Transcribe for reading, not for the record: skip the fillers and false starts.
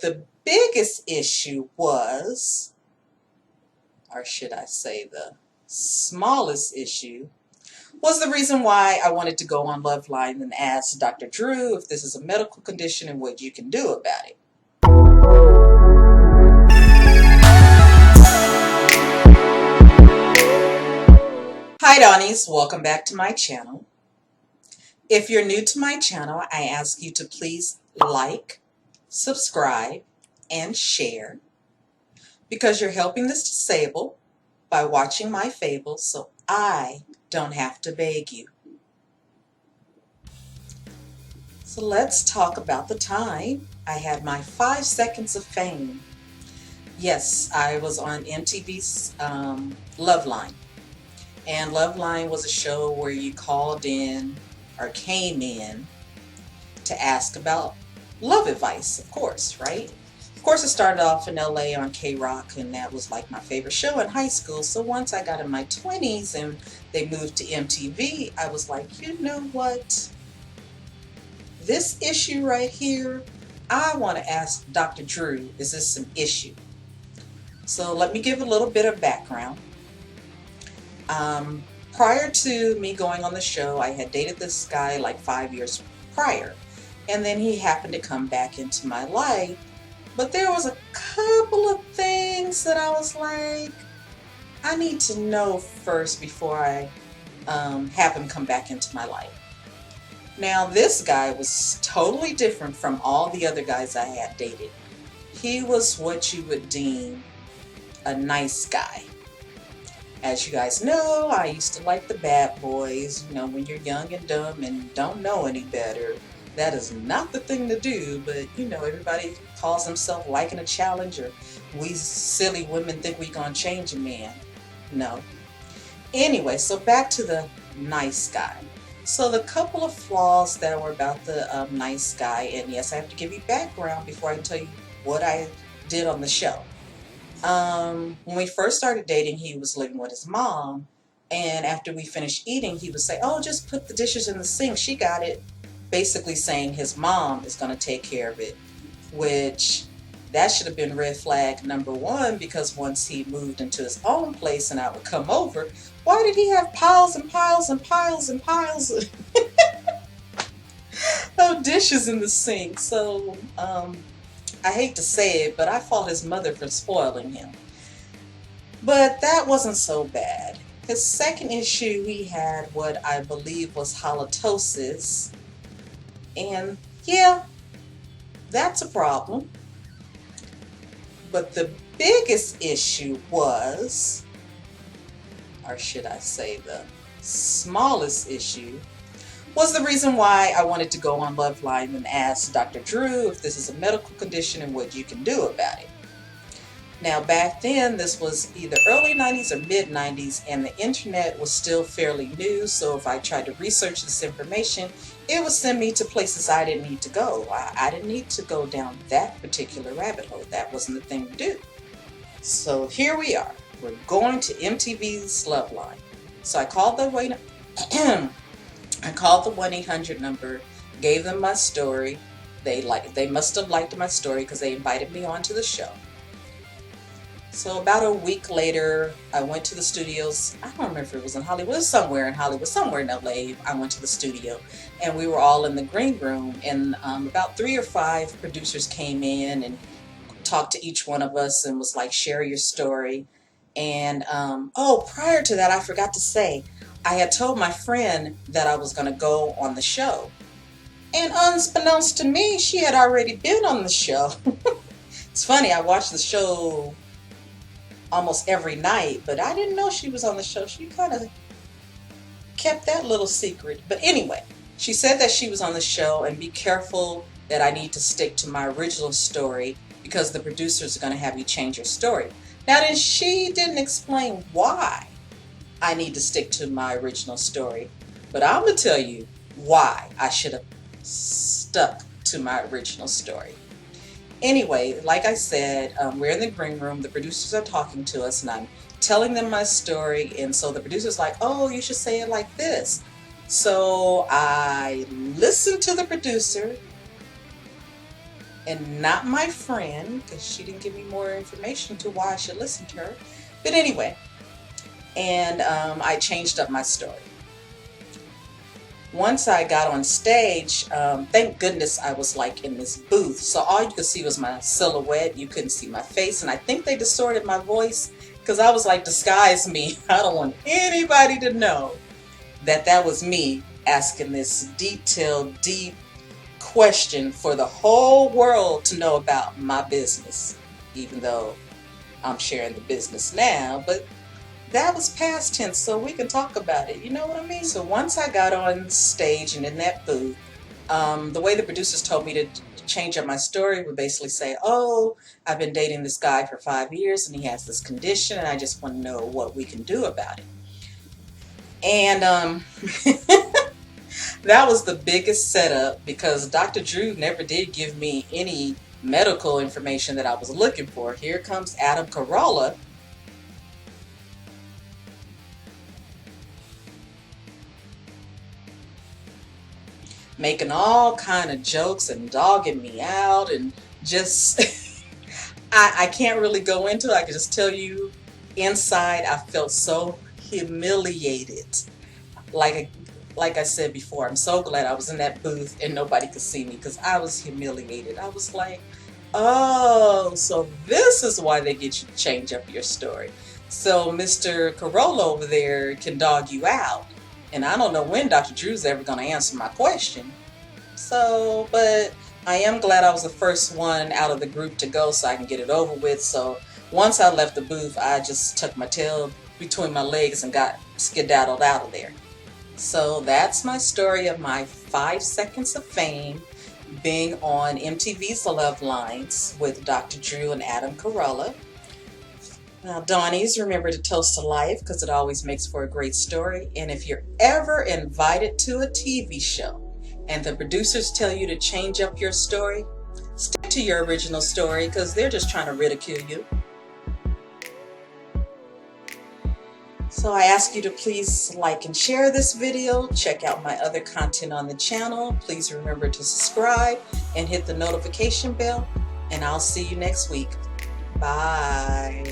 The biggest issue was, or should I say the smallest issue, was the reason why I wanted to go on Loveline and ask Dr. Drew if this is a medical condition and what you can do about it. Hi Dawnies, welcome back to my channel. If you're new to my channel, I ask you to please like, subscribe, and share because you're helping this disabled by watching my fables so I don't have to beg you. So let's talk about the time I had my 5 seconds of fame. Yes, I was on MTV's Loveline. And Loveline was a show where you called in or came in to ask about love advice, of course, right? Of course, it started off in LA on K-Rock, and that was like my favorite show in high school. So once I got in my 20s and they moved to MTV, I was like, you know what? This issue right here, I want to ask Dr. Drew, is this an issue? So let me give a little bit of background. Prior to me going on the show, I had dated this guy like 5 years prior, and then he happened to come back into my life, but there was a couple of things that I was like, I need to know first before I have him come back into my life. Now this guy was totally different from all the other guys I had dated. He was what you would deem a nice guy. As you guys know, I used to like the bad boys. You know, when you're young and dumb and don't know any better, that is not the thing to do. But, you know, everybody calls themselves liking a challenge, or we silly women think we gonna change a man. No. Anyway, so back to the nice guy. So the couple of flaws that were about the nice guy, and yes, I have to give you background before I tell you what I did on the show. When we first started dating, he was living with his mom, and after we finished eating, he would say, oh, just put the dishes in the sink, she got it, basically saying his mom is going to take care of it, which that should have been red flag number one, because once he moved into his own place and I would come over, why did he have piles and piles and piles and piles of dishes in the sink? So, I hate to say it, but I fault his mother for spoiling him. But that wasn't so bad. His second issue, he had what I believe was halitosis. And yeah, that's a problem. But the biggest issue was, or should I say the smallest issue, was the reason why I wanted to go on Loveline and ask Dr. Drew if this is a medical condition and what you can do about it. Now back then, this was either early 90s or mid 90s, and the internet was still fairly new, so if I tried to research this information, it would send me to places I didn't need to go. I didn't need to go down that particular rabbit hole. That wasn't the thing to do. So here we are. We're going to MTV's Loveline. So I called the I called the 1-800 number, gave them my story. They must have liked my story because they invited me onto the show. So about a week later, I went to the studios. I don't remember if it was in Hollywood, somewhere in Hollywood, somewhere in LA. I went to the studio, and we were all in the green room, and about 3 or 5 producers came in and talked to each one of us and was like, share your story. And oh, prior to that, I forgot to say, I had told my friend that I was going to go on the show. And unbeknownst to me, she had already been on the show. It's funny, I watched the show almost every night, but I didn't know she was on the show. She kind of kept that little secret. But anyway, she said that she was on the show, and be careful that I need to stick to my original story because the producers are going to have you change your story. Now then, she didn't explain why I need to stick to my original story, but I'm going to tell you why I should have stuck to my original story. Anyway, like I said, we're in the green room, the producers are talking to us, and I'm telling them my story, and so the producer's like, oh, you should say it like this. So I listened to the producer, and not my friend, because she didn't give me more information to why I should listen to her. But anyway, and I changed up my story. Once I got on stage, thank goodness I was like in this booth, so all you could see was my silhouette. You couldn't see my face, and I think they distorted my voice because I was like, disguise me. I don't want anybody to know that that was me asking this detailed, deep question for the whole world to know about my business, even though I'm sharing the business now. But that was past tense, so we can talk about it. You know what I mean? So once I got on stage and in that booth, the way the producers told me to change up my story would basically say, oh, I've been dating this guy for 5 years and he has this condition and I just want to know what we can do about it. And that was the biggest setup because Dr. Drew never did give me any medical information that I was looking for. Here comes Adam Carolla, making all kind of jokes and dogging me out and just I can't really go into it. I can just tell you inside I felt so humiliated. Like I said before, I'm so glad I was in that booth and nobody could see me because I was humiliated. I was like, oh, so this is why they get you to change up your story. So Mr. Carolla over there can dog you out. And I don't know when Dr. Drew's ever going to answer my question. So, but I am glad I was the first one out of the group to go so I can get it over with. So once I left the booth, I just tucked my tail between my legs and got skedaddled out of there. So that's my story of my 5 seconds of fame being on MTV's Lovelines with Dr. Drew and Adam Carolla. Now, Dawnies, remember to toast to life because it always makes for a great story. And if you're ever invited to a TV show and the producers tell you to change up your story, stick to your original story because they're just trying to ridicule you. So I ask you to please like and share this video. Check out my other content on the channel. Please remember to subscribe and hit the notification bell. And I'll see you next week. Bye.